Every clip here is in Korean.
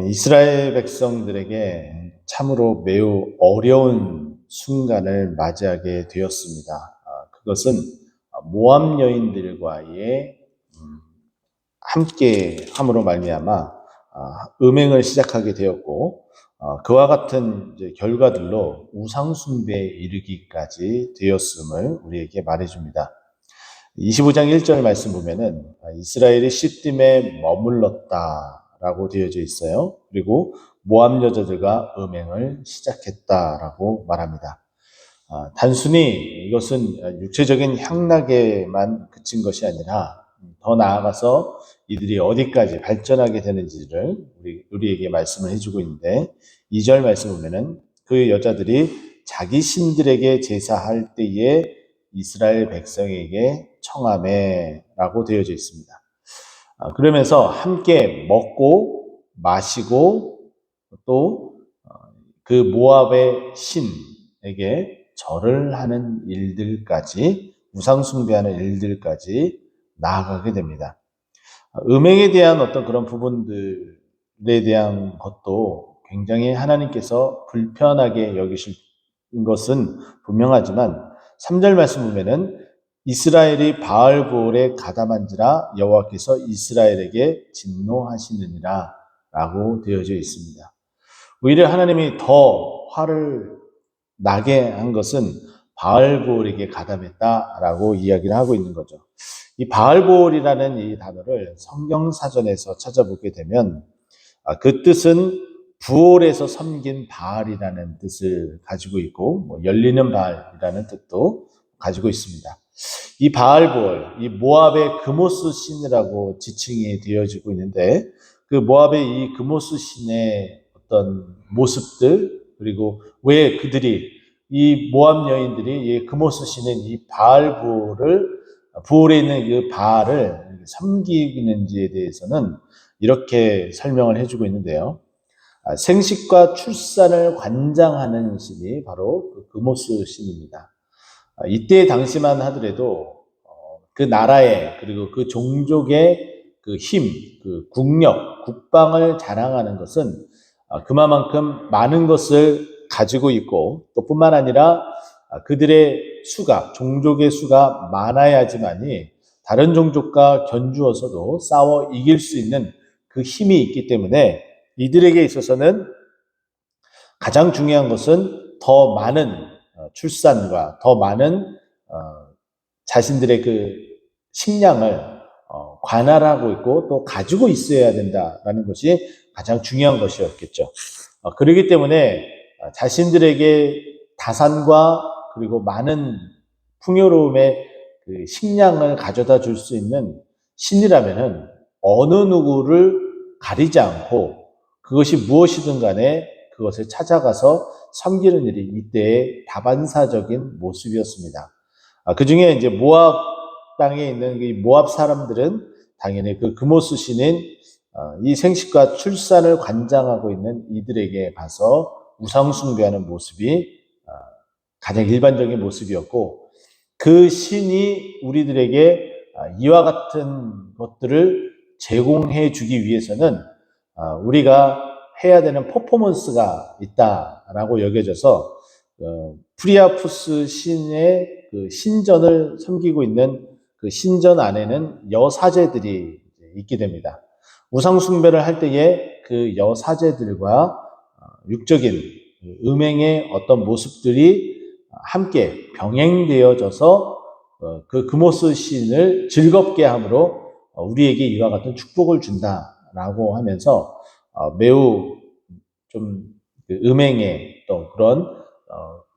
이스라엘 백성들에게 참으로 매우 어려운 순간을 맞이하게 되었습니다. 그것은 모압 여인들과의 함께 함으로 말미암아 음행을 시작하게 되었고, 그와 같은 결과들로 우상 숭배에 이르기까지 되었음을 우리에게 말해줍니다. 25장 1절 말씀 보면은 이스라엘이 시딤에 머물렀다라고 되어져 있어요. 그리고 모압 여자들과 음행을 시작했다라고 말합니다. 단순히 이것은 육체적인 향락에만 그친 것이 아니라 더 나아가서 이들이 어디까지 발전하게 되는지를 우리에게 말씀을 해주고 있는데, 2절 말씀 보면은 그 여자들이 자기 신들에게 제사할 때에 이스라엘 백성에게 청하매라고 되어져 있습니다. 그러면서 함께 먹고 마시고 또 그 모압의 신에게 절을 하는 일들까지, 우상 숭배하는 일들까지 나아가게 됩니다. 음행에 대한 어떤 그런 부분들에 대한 것도 굉장히 하나님께서 불편하게 여기실 것은 분명하지만, 3절 말씀 보면은 이스라엘이 바알볼에 가담한지라 여호와께서 이스라엘에게 진노하시느니라 라고 되어져 있습니다. 오히려 하나님이 더 화를 나게 한 것은 바알볼에게 가담했다라고 이야기를 하고 있는 거죠. 이 바알볼이라는 이 단어를 성경사전에서 찾아보게 되면 그 뜻은 부올에서 섬긴 바알이라는 뜻을 가지고 있고, 열리는 바알이라는 뜻도 가지고 있습니다. 이 바알볼, 이 모압의 그모스 신이라고 지칭이 되어지고 있는데, 그 모압의 이 그모스 신의 어떤 모습들, 그리고 왜 그들이, 이 모압 여인들이 이 그모스 신인 이 바알볼을, 부올에 있는 그 바알을 섬기는지에 대해서는 이렇게 설명을 해주고 있는데요. 생식과 출산을 관장하는 신이 바로 그 그모스 신입니다. 이때 당시만 하더라도 그 나라의, 그리고 그 종족의 그 힘, 그 국력, 국방을 자랑하는 것은 그만큼 많은 것을 가지고 있고, 또 뿐만 아니라 그들의 수가, 종족의 수가 많아야지만이 다른 종족과 견주어서도 싸워 이길 수 있는 그 힘이 있기 때문에, 이들에게 있어서는 가장 중요한 것은 더 많은 출산과 더 많은 자신들의 그 식량을 관할하고 있고 또 가지고 있어야 된다라는 것이 가장 중요한 것이었겠죠. 그렇기 때문에 자신들에게 다산과 그리고 많은 풍요로움의 그 식량을 가져다 줄 수 있는 신이라면은 어느 누구를 가리지 않고 그것이 무엇이든 간에 그것을 찾아가서 섬기는 일이 이때의 다반사적인 모습이었습니다. 그 중에 이제 모압 땅에 있는 이 모압 사람들은 당연히 그 그모스 신인 이 생식과 출산을 관장하고 있는 이들에게 가서 우상 숭배하는 모습이 가장 일반적인 모습이었고, 그 신이 우리들에게 이와 같은 것들을 제공해 주기 위해서는 우리가 해야 되는 퍼포먼스가 있다라고 여겨져서 프리아푸스 신의 그 신전을 섬기고 있는 그 신전 안에는 여사제들이 있게 됩니다. 우상 숭배를 할 때에 그 여사제들과 육적인 음행의 어떤 모습들이 함께 병행되어져서 그 그모스 신을 즐겁게 함으로 우리에게 이와 같은 축복을 준다라고 하면서 매우 좀 음행의 또 그런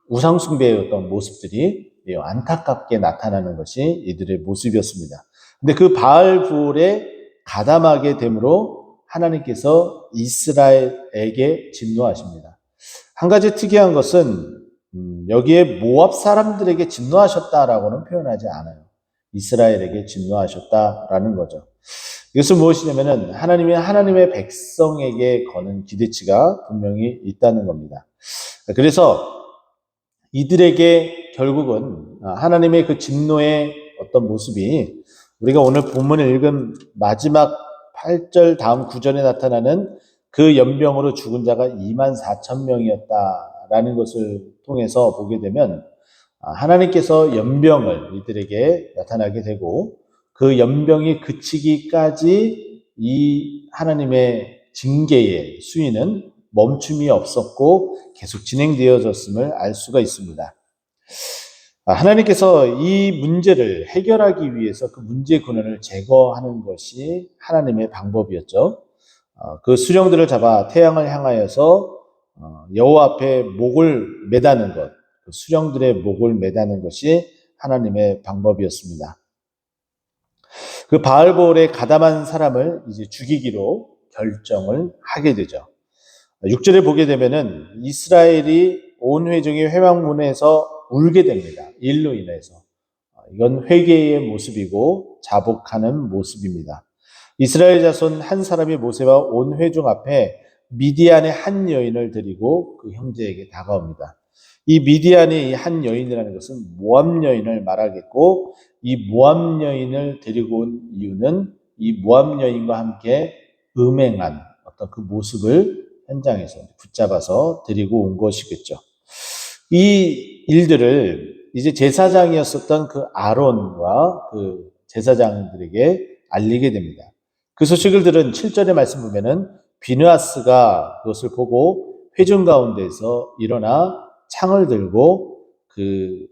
우상 숭배의 어떤 모습들이 안타깝게 나타나는 것이 이들의 모습이었습니다. 근데 그 바알볼에 가담하게 되므로 하나님께서 이스라엘에게 진노하십니다. 한 가지 특이한 것은 여기에 모압 사람들에게 진노하셨다라고는 표현하지 않아요. 이스라엘에게 진노하셨다라는 거죠. 이것은 무엇이냐면은 하나님의 백성에게 거는 기대치가 분명히 있다는 겁니다. 그래서 이들에게 결국은 하나님의 그 진노의 어떤 모습이 우리가 오늘 본문을 읽은 마지막 8절 다음 9절에 나타나는 그 연병으로 죽은 자가 24,000명이었다라는 것을 통해서 보게 되면 하나님께서 연병을 이들에게 나타나게 되고 그 연병이 그치기까지 이 하나님의 징계의 수위는 멈춤이 없었고 계속 진행되어졌음을 알 수가 있습니다. 하나님께서 이 문제를 해결하기 위해서 그 문제의 근원을 제거하는 것이 하나님의 방법이었죠. 그 수령들을 잡아 태양을 향하여서 여호와 앞에 목을 매다는 것, 그 수령들의 목을 매다는 것이 하나님의 방법이었습니다. 그 바알볼에 가담한 사람을 이제 죽이기로 결정을 하게 되죠. 6절에 보게 되면은 이스라엘이 온 회중이 회막문에서 울게 됩니다. 일로 인해서. 이건 회개의 모습이고 자복하는 모습입니다. 이스라엘 자손 한 사람이 모세와 온 회중 앞에 미디안의 한 여인을 데리고 그 형제에게 다가옵니다. 이 미디안의 한 여인이라는 것은 모압 여인을 말하겠고, 이 모압 여인을 데리고 온 이유는 이 모압 여인과 함께 음행한 어떤 그 모습을 현장에서 붙잡아서 데리고 온 것이겠죠. 이 일들을 이제 제사장이었었던 그 아론과 그 제사장들에게 알리게 됩니다. 그 소식을 들은 7절의 말씀 보면은 비느하스가 그것을 보고 회중 가운데서 일어나 창을 들고 그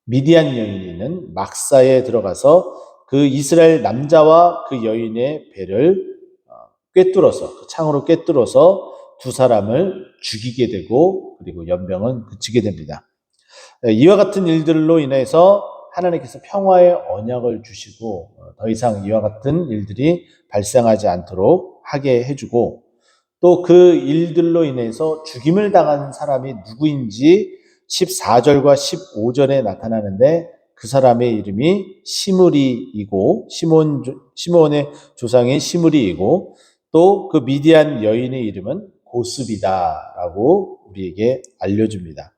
미디안 여인이 있는 막사에 들어가서 그 이스라엘 남자와 그 여인의 배를 꿰뚫어서, 그 창으로 꿰뚫어서 두 사람을 죽이게 되고 그리고 연병은 그치게 됩니다. 이와 같은 일들로 인해서 하나님께서 평화의 언약을 주시고 더 이상 이와 같은 일들이 발생하지 않도록 하게 해주고, 또 그 일들로 인해서 죽임을 당한 사람이 누구인지 14절과 15절에 나타나는데 그 사람의 이름이 시므리이고 시므온의 조상인 시므리이고 또 그 미디안 여인의 이름은 고스비다라고 우리에게 알려줍니다.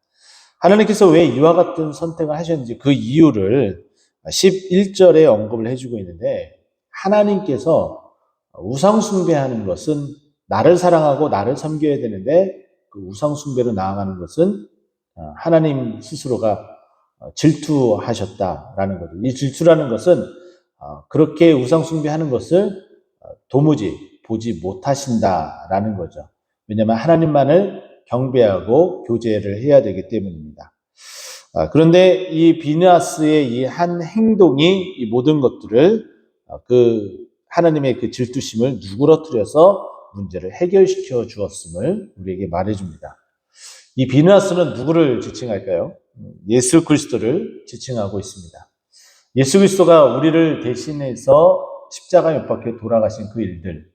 하나님께서 왜 이와 같은 선택을 하셨는지 그 이유를 11절에 언급을 해주고 있는데, 하나님께서 우상 숭배하는 것은 나를 사랑하고 나를 섬겨야 되는데 그 우상 숭배로 나아가는 것은 하나님 스스로가 질투하셨다라는 거죠. 이 질투라는 것은 그렇게 우상 숭배하는 것을 도무지 보지 못하신다라는 거죠. 왜냐하면 하나님만을 경배하고 교제를 해야 되기 때문입니다. 그런데 이 비느하스의 이 한 행동이 이 모든 것들을 그 하나님의 그 질투심을 누그러뜨려서 문제를 해결시켜 주었음을 우리에게 말해줍니다. 이 비느하스는 누구를 지칭할까요? 예수 그리스도를 지칭하고 있습니다. 예수 그리스도가 우리를 대신해서 십자가에 못 박혀 돌아가신 그 일들,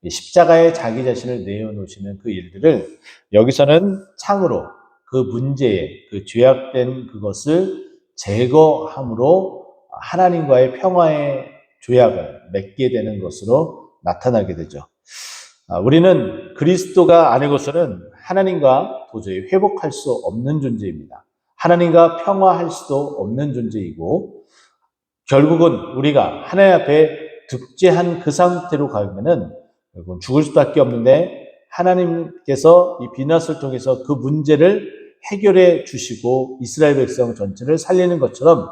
십자가에 자기 자신을 내어놓으시는 그 일들을 여기서는 창으로 그 문제에 그 죄악된 그것을 제거함으로 하나님과의 평화의 조약을 맺게 되는 것으로 나타나게 되죠. 우리는 그리스도가 아니고서는 하나님과 도저히 회복할 수 없는 존재입니다. 하나님과 평화할 수도 없는 존재이고, 결국은 우리가 하나님 앞에 득죄한 그 상태로 가면은 결국은 죽을 수밖에 없는데, 하나님께서 이 비느하스를 통해서 그 문제를 해결해 주시고 이스라엘 백성 전체를 살리는 것처럼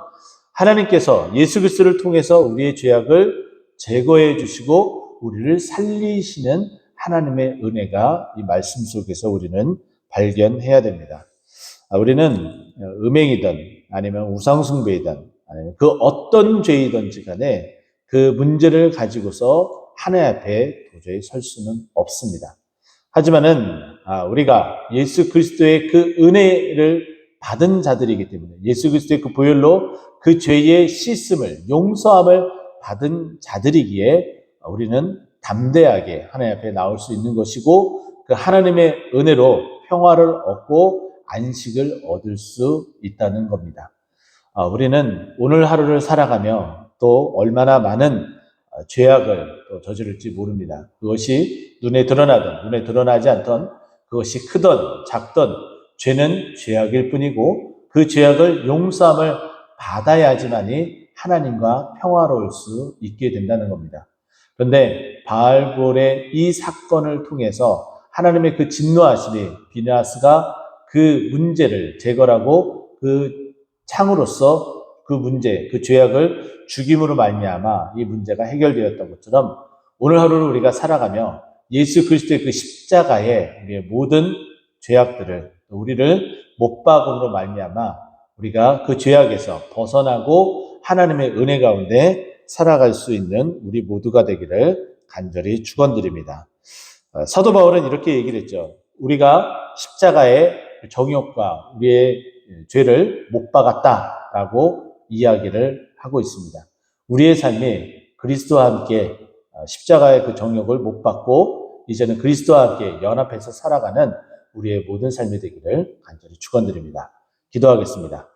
하나님께서 예수 그리스도를 통해서 우리의 죄악을 제거해 주시고 우리를 살리시는 하나님의 은혜가 이 말씀 속에서 우리는 발견해야 됩니다. 우리는 음행이든 아니면 우상숭배이든 아니면 그 어떤 죄이든지 간에 그 문제를 가지고서 하나님 앞에 도저히 설 수는 없습니다. 하지만은 우리가 예수 그리스도의 그 은혜를 받은 자들이기 때문에, 예수 그리스도의 그 보혈로 그 죄의 씻음을, 용서함을 받은 자들이기에 우리는 담대하게 하나님 앞에 나올 수 있는 것이고, 그 하나님의 은혜로 평화를 얻고 안식을 얻을 수 있다는 겁니다. 우리는 오늘 하루를 살아가며 또 얼마나 많은 죄악을 또 저지를지 모릅니다. 그것이 눈에 드러나든 눈에 드러나지 않던, 그것이 크든 작든 죄는 죄악일 뿐이고 그 죄악을 용서함을 받아야지만이 하나님과 평화로울 수 있게 된다는 겁니다. 그런데 바알볼의 이 사건을 통해서 하나님의 그 진노하심이 비나스가 그 문제를 제거하고 그 창으로서 그 문제, 그 죄악을 죽임으로 말미암아 이 문제가 해결되었던 것처럼 오늘 하루를 우리가 살아가며 예수 그리스도의 그 십자가에 우리의 모든 죄악들을 우리를 못 박음으로 말미암아 우리가 그 죄악에서 벗어나고 하나님의 은혜 가운데 살아갈 수 있는 우리 모두가 되기를 간절히 축원드립니다. 사도 바울은 이렇게 얘기를 했죠. 우리가 십자가의 정욕과 우리의 죄를 못 박았다라고 이야기를 하고 있습니다. 우리의 삶이 그리스도와 함께 십자가의 그 정욕을 못 받고 이제는 그리스도와 함께 연합해서 살아가는 우리의 모든 삶이 되기를 간절히 축원드립니다. 기도하겠습니다.